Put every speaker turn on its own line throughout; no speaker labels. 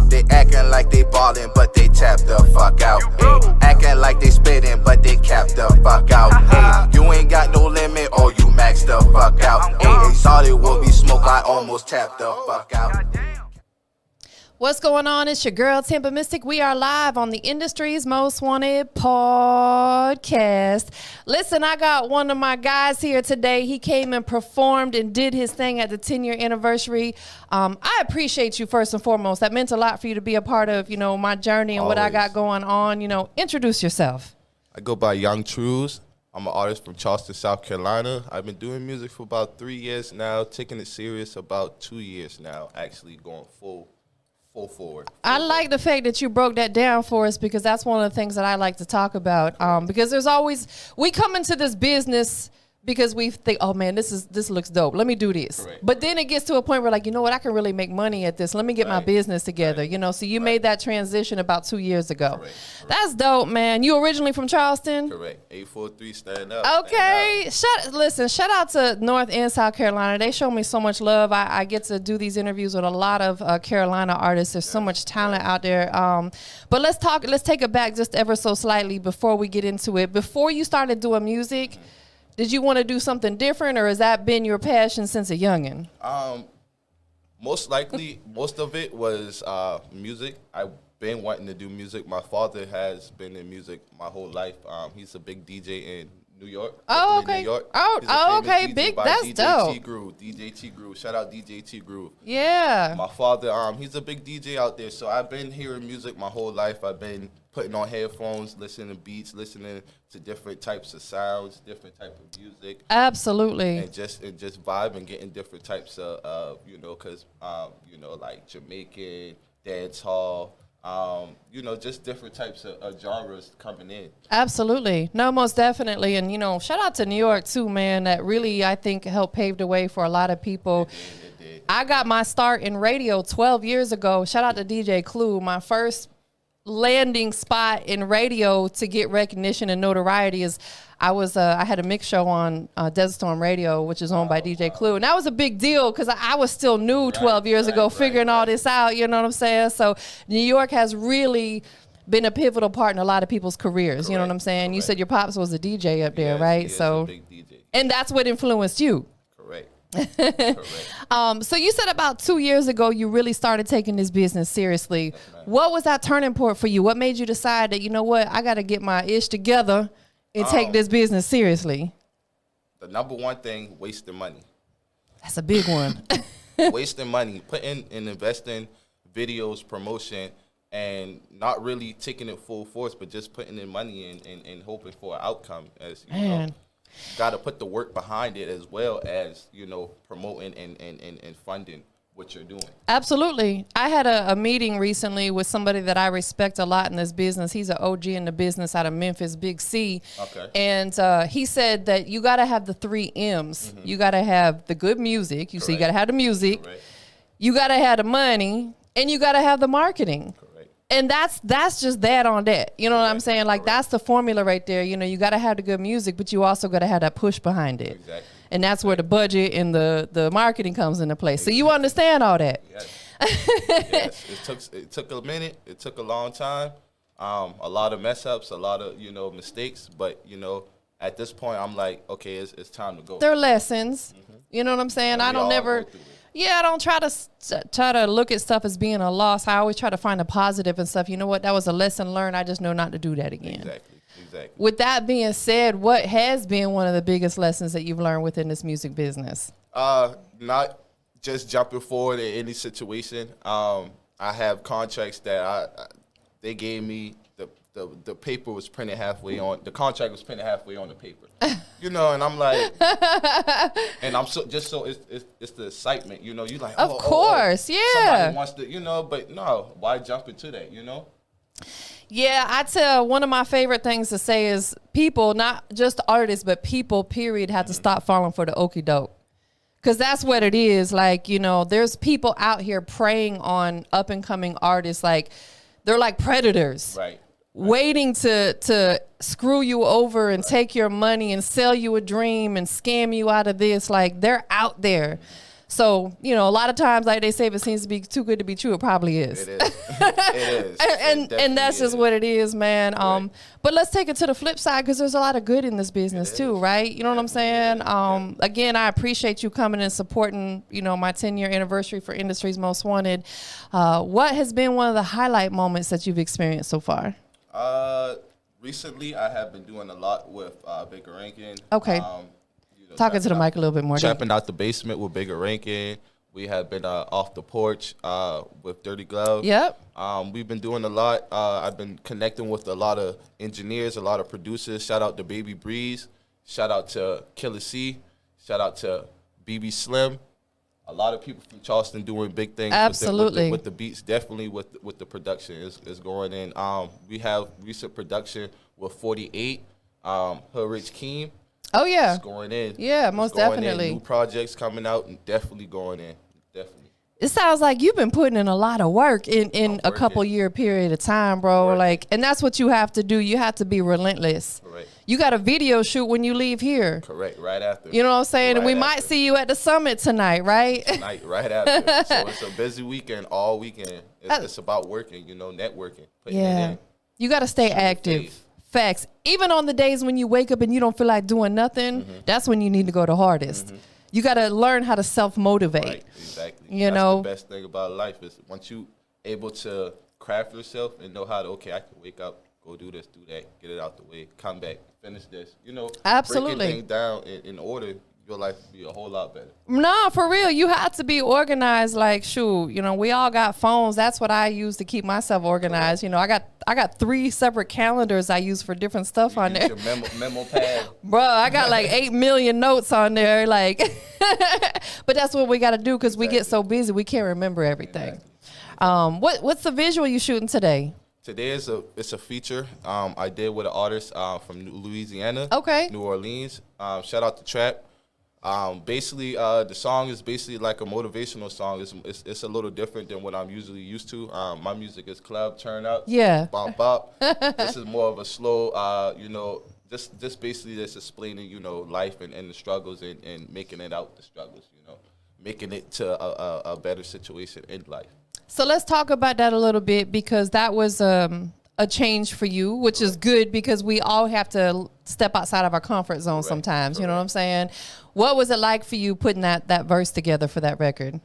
They acting like they ballin', but they tap the fuck out. Ay, acting like they spittin', but they cap the fuck out. Ay, you ain't got no limit, or you max the fuck out. Ay, thought it would be smoke, I almost tapped the fuck out.
What's going on? It's your girl, TampaMystic. We are live on the industry's most wanted podcast. Listen, I got one of my guys here today. He came and performed and did his thing at the 10-year anniversary. I appreciate you first and foremost. That meant a lot for you to be a part of, my journey and what I got going on. Introduce yourself.
I go by Yung Truez. I'm an artist from Charleston, South Carolina. I've been doing music for about 3 years now, taking it serious about 2 years now, actually going full forward.
I like the fact that you broke that down for us, because that's one of the things that I like to talk about. Because there's always, we come into this business because we think, oh man, this looks dope. Let me do this.
Correct.
But then it gets to a point where, like, you know what, I can really make money at this. Let me get my business together. So you made that transition about 2 years ago.
Correct.
That's dope, man. You originally from Charleston?
Correct. 843, stand up.
Okay. Shout out to North and South Carolina. They show me so much love. I get to do these interviews with a lot of Carolina artists. There's so much talent out there. But let's take it back just ever so slightly before we get into it. Before you started doing music, did you want to do something different, or has that been your passion since a youngin'?
Most likely, most of it was music. I've been wanting to do music. My father has been in music my whole life. He's a big DJ in New York.
Oh, okay.
New York.
Oh, okay. Big. That's
DJ
dope.
DJ T Groove. Shout out DJ T Groove.
Yeah.
My father, he's a big DJ out there. So I've been hearing music my whole life. I've been putting on headphones, listening to beats, listening to different types of sounds, different type of music.
Absolutely.
And just vibing, getting different types of because like Jamaican, dance hall. Just different types of genres coming in.
Absolutely. No, most definitely. And, shout out to New York too, man. That really, I think, helped pave the way for a lot of people.
It did.
I got my start in radio 12 years ago. Shout out to DJ Clue. My first landing spot in radio to get recognition and notoriety is I had a mix show on Desert Storm Radio, which is owned by DJ Clue. And that was a big deal because I was still new 12 years ago figuring all this out, you know what I'm saying? So New York has really been a pivotal part in a lot of people's careers, you know what I'm saying? You said your pops was a DJ up there, right?
He is
so
a big DJ.
And that's what influenced you.
Correct.
So you said about 2 years ago you really started taking this business seriously. What was that turning point for you? What made you decide that, you know what, I got to get my ish together and take this business seriously?
The number one thing, wasting money.
That's a big one.
Wasting money, putting and investing videos, promotion, and not really taking it full force, but just putting in money and hoping for an outcome. As you know, got to put the work behind it, as well as promoting and funding what you're doing. Absolutely.
I had a meeting recently with somebody that I respect a lot in this business. He's an OG in the business out of Memphis, Big C.
Okay.
And he said that you got to have the 3 M's. You got to have the good music. So you got to have the music.
Correct.
You got to have the money, and you got to have the marketing.
Correct.
And that's just that on that. You know what I'm saying? Like, that's the formula right there. You got to have the good music, but you also got to have that push behind it.
Exactly.
And that's where the budget and the marketing comes into play. So you understand all that.
Yes. Yes. It took a minute. It took a long time. A lot of mess ups, a lot of mistakes. But at this point, I'm like, okay, it's time to go.
They're lessons. You know what I'm saying? I don't I don't try to look at stuff as being a loss. I always try to find a positive and stuff. You know what? That was a lesson learned. I just know not to do that again.
Exactly.
With that being said, what has been one of the biggest lessons that you've learned within this music business?
Not just jumping forward in any situation. I have contracts that they gave me. The paper was printed halfway on. The contract was printed halfway on the paper. And I'm like, and I'm so it's the excitement. You like,
of course, yeah.
Somebody wants to, but no, why jump into that?
Yeah, I tell one of my favorite things to say is people, not just artists, but people, period, have to stop falling for the okie doke. Because that's what it is. Like, there's people out here preying on up and coming artists. Like, they're like predators.
Right.
Waiting to screw you over and take your money and sell you a dream and scam you out of this. Like, they're out there. So, you know, a lot of times, like they say, if it seems to be too good to be true, it probably is.
It is. It is.
And that's just what it is, man.
Right.
But let's take it to the flip side, because there's a lot of good in this business too, right? You know what I'm saying? Again, I appreciate you coming and supporting, you know, my 10-year anniversary for Industry's Most Wanted. What has been one of the highlight moments that you've experienced so far?
Recently, I have been doing a lot with Bigger Rankin.
Okay. Talking to the mic a little bit more.
Trapping out the basement with Bigger Rankin. We have been off the porch with Dirty Glove.
Yep.
We've been doing a lot. I've been connecting with a lot of engineers, a lot of producers. Shout out to Baby Breeze. Shout out to Killer C. Shout out to BB Slim. A lot of people from Charleston doing big things.
Absolutely.
With the beats, definitely with the production is going in. We have recent production with 48, Hood Rich Keem.
Oh, yeah.
It's going in.
Yeah, most definitely.
New projects coming out and definitely going in. Definitely.
It sounds like you've been putting in a lot of work in a couple year period of time, bro. Like, and that's what you have to do. You have to be relentless.
Correct.
You got a video shoot when you leave here.
Correct. Right after.
You know what I'm saying? And we might see you at the summit tonight, right?
Tonight, right after. So it's a busy weekend, all weekend. It's about working, you know, networking. Putting it in.
You got to stay active. Facts. Even on the days when you wake up and you don't feel like doing nothing, that's when you need to go the hardest. You got to learn how to self-motivate.
Right, exactly.
You know,
the best thing about life is once you able to craft yourself and know how to, okay, I can wake up, go do this, do that, get it out the way, come back, finish this. You know,
absolutely.
Breaking things down in order, your life would be a whole lot better.
No, for real. You have to be organized. Like, shoot, you know, we all got phones. That's what I use to keep myself organized. You know, I got 3 separate calendars I use for different stuff on there.
Your memo pad.
Bro, I got like 8 million notes on there. Like, but that's what we got to do because we get so busy we can't remember everything. What's the visual you shooting today?
Today it's a feature I did with an artist from Louisiana, New Orleans. Shout out to Trap. Basically, the song is basically like a motivational song. It's a little different than what I'm usually used to. My music is club turn up, bop bop. This is more of a slow, you know, just basically just explaining, you know, life and the struggles and making it out the struggles, you know, making it to a better situation in life.
So let's talk about that a little bit because that was a change for you, which is good because we all have to step outside of our comfort zone sometimes. You know what I'm saying? What was it like for you putting that verse together for that record?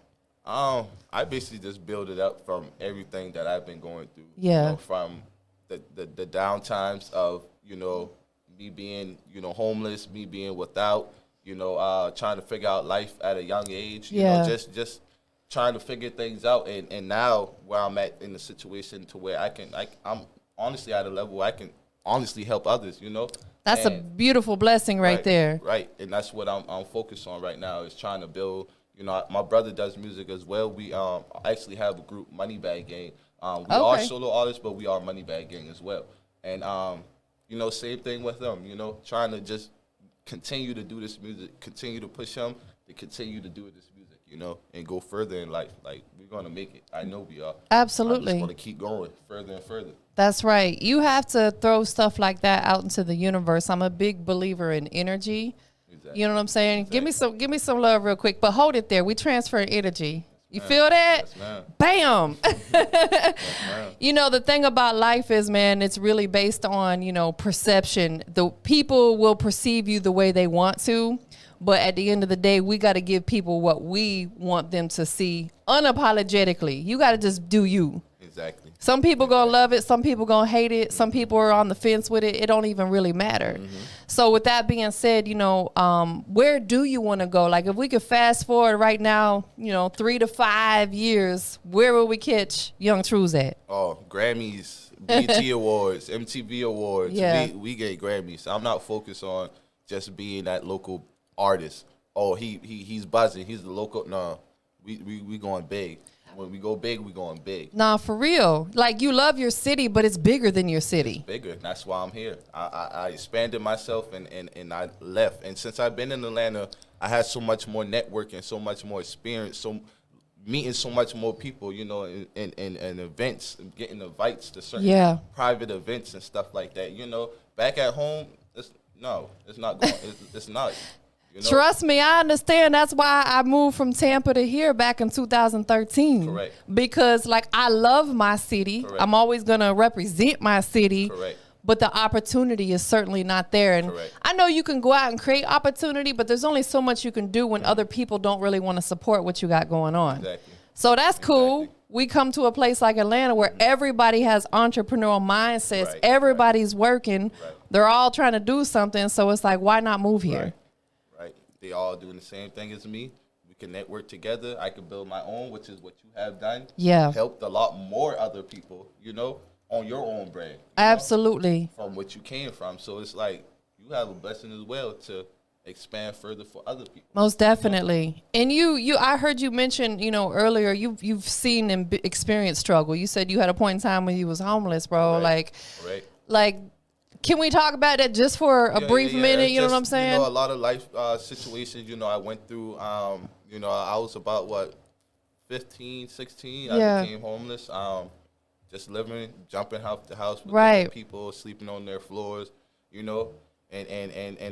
I basically just build it up from everything that I've been going through.
Yeah.
You know, from the down times of, you know, me being, you know, homeless, me being without, you know, trying to figure out life at a young age. You know, just trying to figure things out. And now where I'm at in the situation to where I'm honestly at a level where I can honestly help others, you know.
That's a beautiful blessing right there. Right,
and that's what I'm focused on right now is trying to build. You know, my brother does music as well. We actually have a group, Moneybag Gang. We are solo artists, but we are Moneybag Gang as well. And you know, same thing with them. You know, trying to just continue to do this music, continue to push him to continue to do this music. You know, and go further in life. Like we're gonna make it. I know we are.
Absolutely.
I'm just gonna keep going further and further.
That's right. You have to throw stuff like that out into the universe. I'm a big believer in energy. Exactly. You know what I'm saying? Exactly. Give me some love real quick, but hold it there. We transfer energy. You feel that?
Yes,
bam.
Yes,
you know, the thing about life is, man, it's really based on, you know, perception. The people will perceive you the way they want to. But at the end of the day, we got to give people what we want them to see unapologetically. You got to just do you.
Exactly.
Some people going to love it. Some people going to hate it. Some people are on the fence with it. It don't even really matter. So with that being said, you know, where do you want to go? Like if we could fast forward right now, you know, 3 to 5 years, where will we catch Yung Truez at?
Oh, Grammys, BET Awards, MTV Awards.
Yeah.
We get Grammys. I'm not focused on just being that local artist. Oh, he's buzzing. He's the local. No, we going big. When we go big, we going big.
Nah, for real. Like you love your city, but it's bigger than your city.
It's bigger. That's why I'm here. I expanded myself and I left. And since I've been in Atlanta, I had so much more networking, so much more experience, so meeting so much more people, you know, in events, getting invites to certain private events and stuff like that. You know, back at home, it's not going. It's not. You know?
Trust me, I understand. That's why I moved from Tampa to here back in 2013.
Correct.
Because, like, I love my city.
Correct.
I'm always going to represent my city.
Correct.
But the opportunity is certainly not there. And
Correct.
I know you can go out and create opportunity, but there's only so much you can do when other people don't really want to support what you got going on.
Exactly.
So that's cool. We come to a place like Atlanta where everybody has entrepreneurial mindsets.
Right,
Everybody's working.
Right.
They're all trying to do something. So it's like, why not move here?
Right. They all doing the same thing as me. We can network together. I can build my own, which is what you have done.
Yeah.
Helped a lot more other people, you know, on your own brand.
Absolutely.
From what you came from. So it's like you have a blessing as well to expand further for other people.
Most definitely. And you I heard you mention, earlier you've seen and experienced struggle. You said you had a point in time when you was homeless, bro.
Right.
Like can we talk about that just for a brief minute? You know what I'm saying?
A lot of life situations, I went through. I was about 15, 16. I became homeless. Just living, jumping house to house with different people, sleeping on their floors, and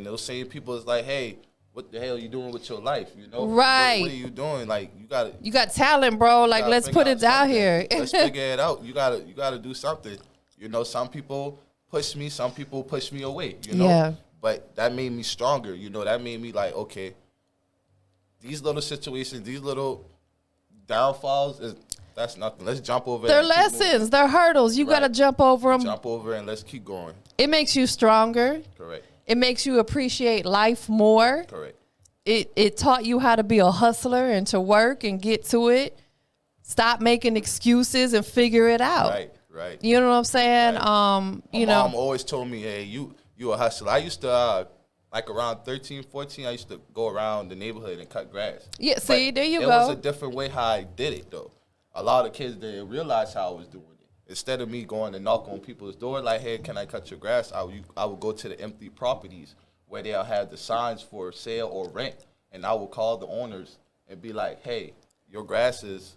those same people is like, hey, what the hell are you doing with your life?
Right.
What are you doing? Like
you got talent, bro. Like let's put it out here.
Let's figure it out. You gotta do something. Some people push me, some people push me away.
Yeah.
But that made me stronger. That made me like, okay, these little situations, these little downfalls that's nothing. Let's jump over.
They're lessons. They're hurdles. You got to jump over them.
Jump over and let's keep going.
It makes you stronger.
Correct.
It makes you appreciate life more.
Correct.
It taught you how to be a hustler and to work and get to it. Stop making excuses and figure it out.
Right.
You know what I'm saying?
Right. My mom always told me, hey, you a hustler. I used to, like around 13, 14, I used to go around the neighborhood and cut grass.
Yeah, see, there you go.
It was a different way how I did it, though. A lot of kids didn't realize how I was doing it. Instead of me going to knock on people's door like, hey, can I cut your grass? I would go to the empty properties where they'll have the signs for sale or rent, and I would call the owners and be like, hey, your grass is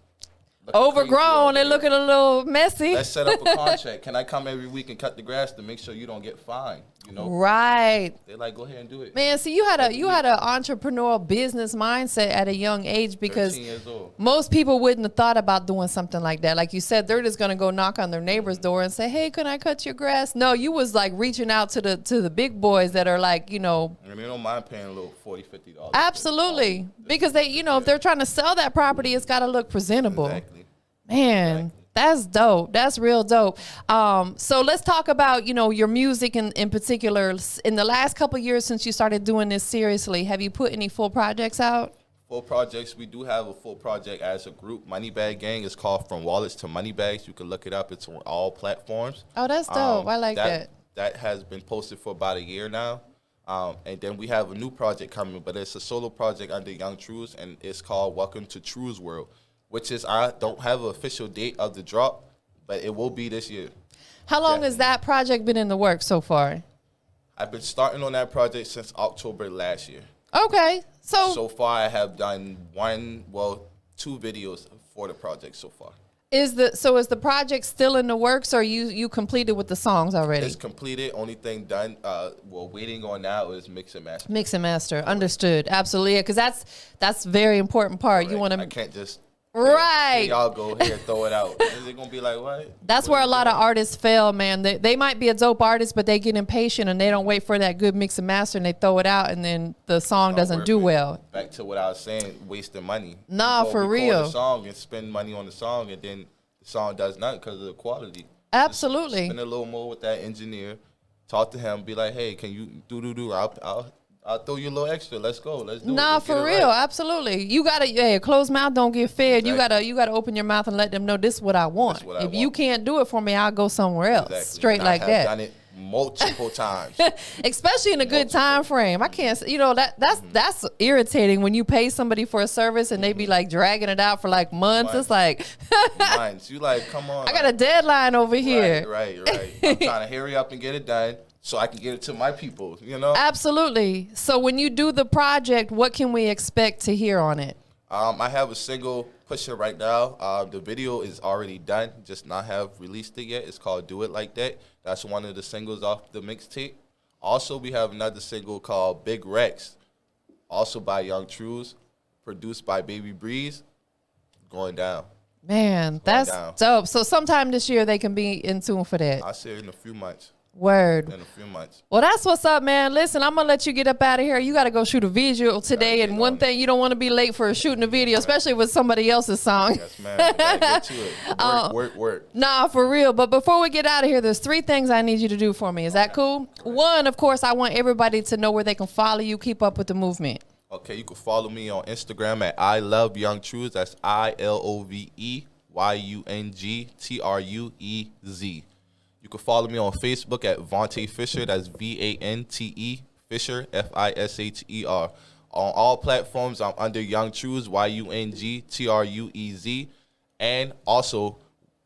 overgrown and looking a little messy.
Let's set up a contract. Can I come every week and cut the grass to make sure you don't get fined?
Right.
They're like, go ahead and do it.
Man, see, you had an entrepreneurial business mindset at a young age because
13 years old.
Most people wouldn't have thought about doing something like that. Like you said, they're just gonna go knock on their neighbor's door and say, "Hey, can I cut your grass?" No, you was like reaching out to the big boys that are like,
And they don't mind paying a little $40, $50.
Absolutely, because they, if they're trying to sell that property, it's got to look presentable.
Exactly.
Man.
Exactly.
That's dope. That's real dope. So let's talk about, your music in particular. In the last couple of years since you started doing this seriously, have you put any full projects out?
Full projects. We do have a full project as a group. Moneybag Gang is called From Wallets to Moneybags. You can look it up. It's on all platforms.
Oh, that's dope. I like that.
That has been posted for about a year now. And then we have a new project coming, but it's a solo project under Yung Truez, and it's called Welcome to Truez World, which is, I don't have an official date of the drop, but it will be this year.
How long has that project been in the works so far?
I've been starting on that project since October last year.
Okay.
So far, I have done 2 videos for the project so far.
Is the project still in the works, or you completed with the songs already?
It's completed. Only thing done, waiting on now is mix and master.
Mix and master. Understood. Absolutely. Because that's very important part.
Right.
You want to.
I can't just.
Right.
Hey, y'all go here, throw it out. Is it gonna be like what?
That's where a lot of artists fail, man. They might be a dope artist, but they get impatient and they don't wait for that good mix and master, and they throw it out, and then the song doesn't do well.
Back to what I was saying, wasting money.
Nah, for real.
Record a song and spend money on the song, and then the song does nothing because of the quality.
Absolutely.
Just spend a little more with that engineer. Talk to him. Be like, hey, can you do? I'll throw you a little extra. Let's go. Let's do it. Let's
for real. Right. Absolutely. You gotta, a closed mouth don't get fed. Exactly. You gotta open your mouth and let them know this is what I want. If you can't do it for me, I'll go somewhere else.
Exactly.
Straight like that.
I've done it multiple times.
Especially in a good time frame. I can't, that's irritating when you pay somebody for a service and they be like dragging it out for like months. It's like,
you like, come on.
I got a deadline over here.
Right. I'm trying to hurry up and get it done so I can get it to my people,
Absolutely. So when you do the project, what can we expect to hear on it?
I have a single pushing right now. The video is already done, just not have released it yet. It's called Do It Like That. That's one of the singles off the mixtape. Also, we have another single called Big Rex. also by Yung Truez, produced by Baby Breeze. Going down.
Man, that's dope. So sometime this year they can be in tune for that.
I say in a few months.
Word.
In a few months.
Well, that's what's up, man. Listen, I'm going to let you get up out of here. You got to go shoot a visual today. And one thing, you don't want to be late for shooting a video, especially with somebody else's song.
Yes, man. Gotta get to it. Work.
Nah, for real. But before we get out of here, there's 3 things I need you to do for me. Is that cool? One, of course, I want everybody to know where they can follow you, keep up with the movement.
Okay, you can follow me on Instagram at I Love Yung Truez. That's ILOVEYUNGTRUEZ. You can follow me on Facebook at Vontae Fisher. That's VANTE Fisher, FISHER. On all platforms, I'm under Yung Truez, YUNGTRUEZ. And also,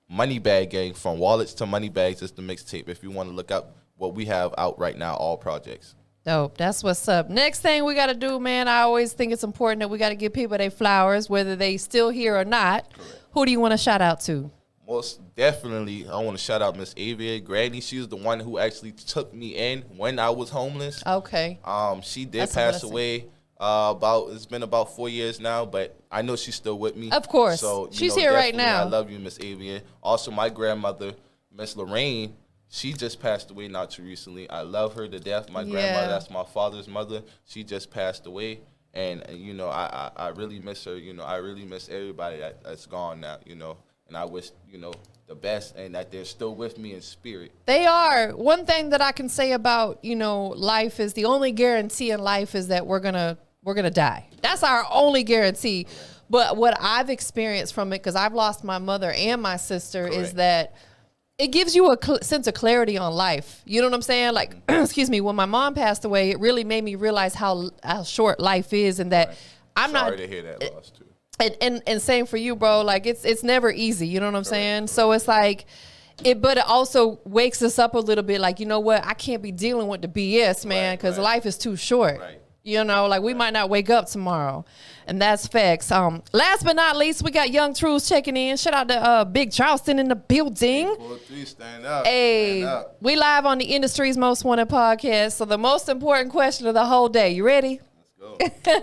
Money Bag Gang, from Wallets to Money Bags is the mixtape. If you want to look up what we have out right now, all projects.
Dope. That's what's up. Next thing we got to do, man, I always think it's important that we got to give people their flowers, whether they still here or not.
Correct.
Who do you want to shout out to?
Most definitely, I want to shout out Miss Avia Granny. She was the one who actually took me in when I was homeless.
Okay.
She did pass away. It's been about 4 years now, but I know she's still with me.
Of course.
So
she's here right now.
I love you, Miss Avia. Also, my grandmother, Miss Lorraine, she just passed away not too recently. I love her to death. My grandmother, that's my father's mother. She just passed away. And you know, I really miss her. You know, I really miss everybody that's gone now, you know. And I wish, you know, the best and that they're still with me in spirit.
They are. One thing that I can say about, you know, life is the only guarantee in life is that we're gonna die. That's our only guarantee. But what I've experienced from it, because I've lost my mother and my sister, is that it gives you a sense of clarity on life. You know what I'm saying? Like, excuse me, when my mom passed away, it really made me realize how short life is, and that I'm
Sorry
not.
to hear that loss too.
And same for you, bro. Like it's never easy. You know what I'm saying? So it's like, but it also wakes us up a little bit. Like, you know what? I can't be dealing with the BS, man, because life is too short.
Right.
You know, like we might not wake up tomorrow, and that's facts. Last but not least, we got Yung Truez checking in. Shout out to Big Charleston in the building.
4-3, stand up.
Hey,
stand up.
We live on the Industry's Most Wanted podcast. So the most important question of the whole day. You ready?
Let's go.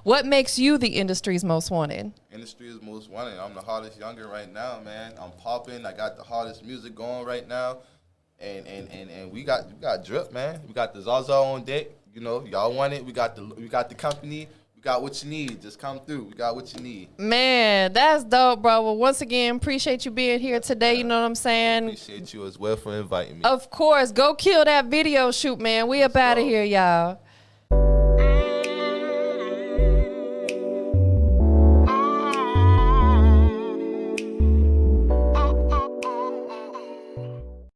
What makes you the industry's most wanted?
Industry is most wanted. I'm the hottest younger right now, man. I'm popping. I got the hottest music going right now, and we got drip, man. We got the Zaza on deck. You know, y'all want it. We got the company. We got what you need. Just come through. We got what you need.
Man, that's dope, bro. Well, once again, appreciate you being here today. You know what I'm saying?
Appreciate you as well for inviting me.
Of course. Go kill that video shoot, man. We up out of here, y'all.